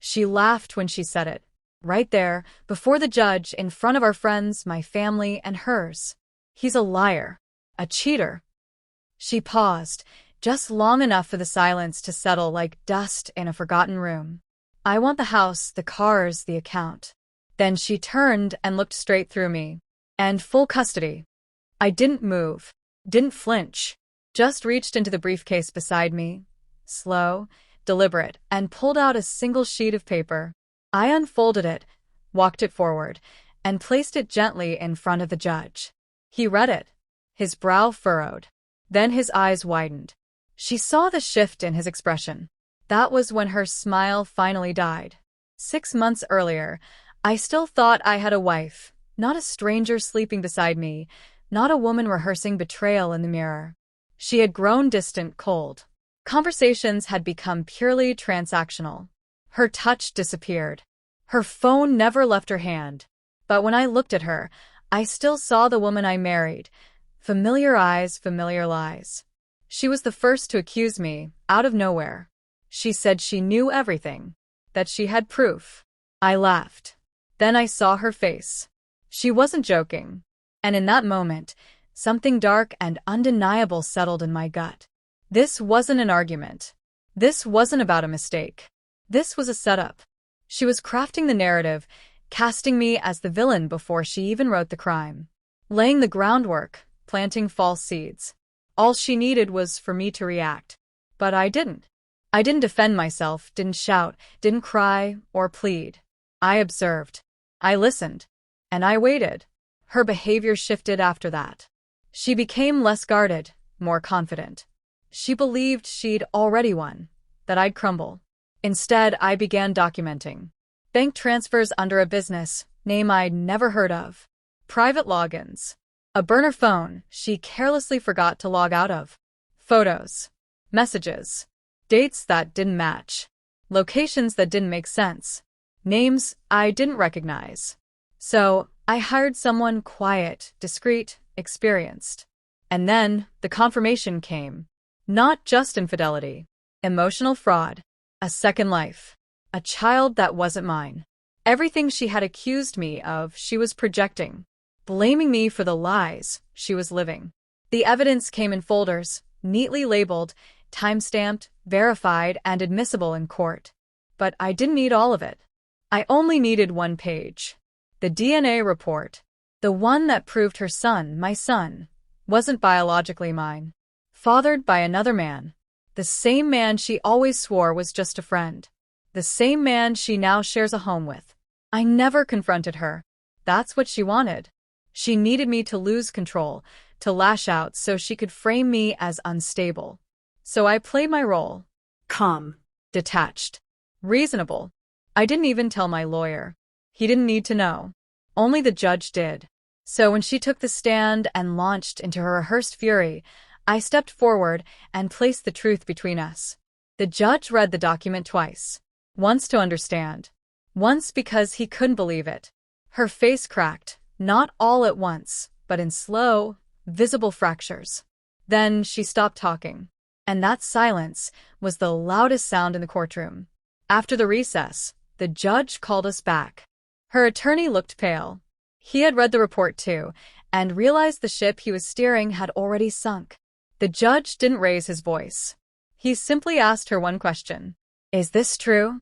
She laughed when she said it. Right there, before the judge, in front of our friends, my family, and hers. He's a liar. A cheater. She paused, just long enough for the silence to settle like dust in a forgotten room. I want the house, the cars, the account. Then she turned and looked straight through me. And full custody. I didn't move. Didn't flinch. Just reached into the briefcase beside me. Slow, deliberate, and pulled out a single sheet of paper. I unfolded it, walked it forward, and placed it gently in front of the judge. He read it. His brow furrowed. Then his eyes widened. She saw the shift in his expression. That was when her smile finally died. 6 months earlier, I still thought I had a wife, not a stranger sleeping beside me, not a woman rehearsing betrayal in the mirror. She had grown distant, cold. Conversations had become purely transactional. Her touch disappeared. Her phone never left her hand. But when I looked at her, I still saw the woman I married. Familiar eyes, familiar lies. She was the first to accuse me, out of nowhere. She said she knew everything, that she had proof. I laughed. Then I saw her face. She wasn't joking. And in that moment, something dark and undeniable settled in my gut. This wasn't an argument. This wasn't about a mistake. This was a setup. She was crafting the narrative, casting me as the villain before she even wrote the crime. Laying the groundwork, planting false seeds. All she needed was for me to react. But I didn't. I didn't defend myself, didn't shout, didn't cry or plead. I observed. I listened. And I waited. Her behavior shifted after that. She became less guarded, more confident. She believed she'd already won, that I'd crumble. Instead, I began documenting. Bank transfers under a business, name I'd never heard of. Private logins. A burner phone she carelessly forgot to log out of. Photos. Messages. Dates that didn't match. Locations that didn't make sense. Names I didn't recognize. So, I hired someone quiet, discreet, experienced. And then, the confirmation came. Not just infidelity. Emotional fraud. A second life. A child that wasn't mine. Everything she had accused me of, she was projecting. Blaming me for the lies she was living. The evidence came in folders, neatly labeled, time-stamped, verified, and admissible in court. But I didn't need all of it. I only needed one page. The DNA report. The one that proved her son, my son, wasn't biologically mine. Fathered by another man. The same man she always swore was just a friend. The same man she now shares a home with. I never confronted her. That's what she wanted. She needed me to lose control, to lash out so she could frame me as unstable. So I played my role. Calm. Detached. Reasonable. I didn't even tell my lawyer. He didn't need to know. Only the judge did. So when she took the stand and launched into her rehearsed fury, I stepped forward and placed the truth between us. The judge read the document twice. Once to understand. Once because he couldn't believe it. Her face cracked, not all at once, but in slow, visible fractures. Then she stopped talking. And that silence was the loudest sound in the courtroom. After the recess, the judge called us back. Her attorney looked pale. He had read the report too, and realized the ship he was steering had already sunk. The judge didn't raise his voice. He simply asked her one question. Is this true?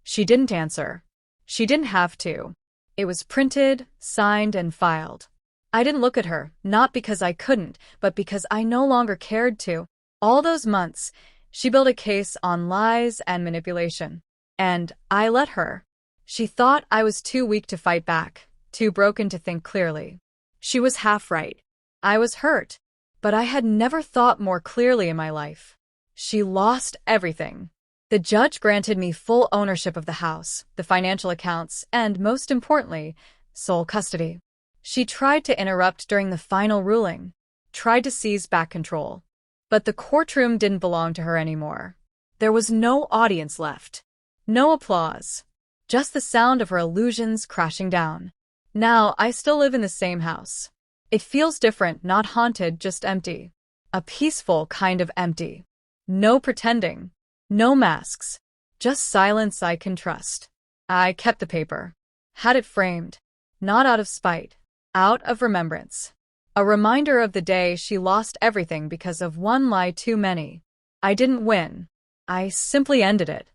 She didn't answer. She didn't have to. It was printed, signed, and filed. I didn't look at her, not because I couldn't, but because I no longer cared to. All those months, she built a case on lies and manipulation. And I let her. She thought I was too weak to fight back, too broken to think clearly. She was half right. I was hurt. But I had never thought more clearly in my life. She lost everything. The judge granted me full ownership of the house, the financial accounts, and, most importantly, sole custody. She tried to interrupt during the final ruling, tried to seize back control. But the courtroom didn't belong to her anymore. There was no audience left. No applause. Just the sound of her illusions crashing down. Now, I still live in the same house. It feels different, not haunted, just empty. A peaceful kind of empty. No pretending. No masks. Just silence I can trust. I kept the paper. Had it framed. Not out of spite. Out of remembrance. A reminder of the day she lost everything because of one lie too many. I didn't win. I simply ended it.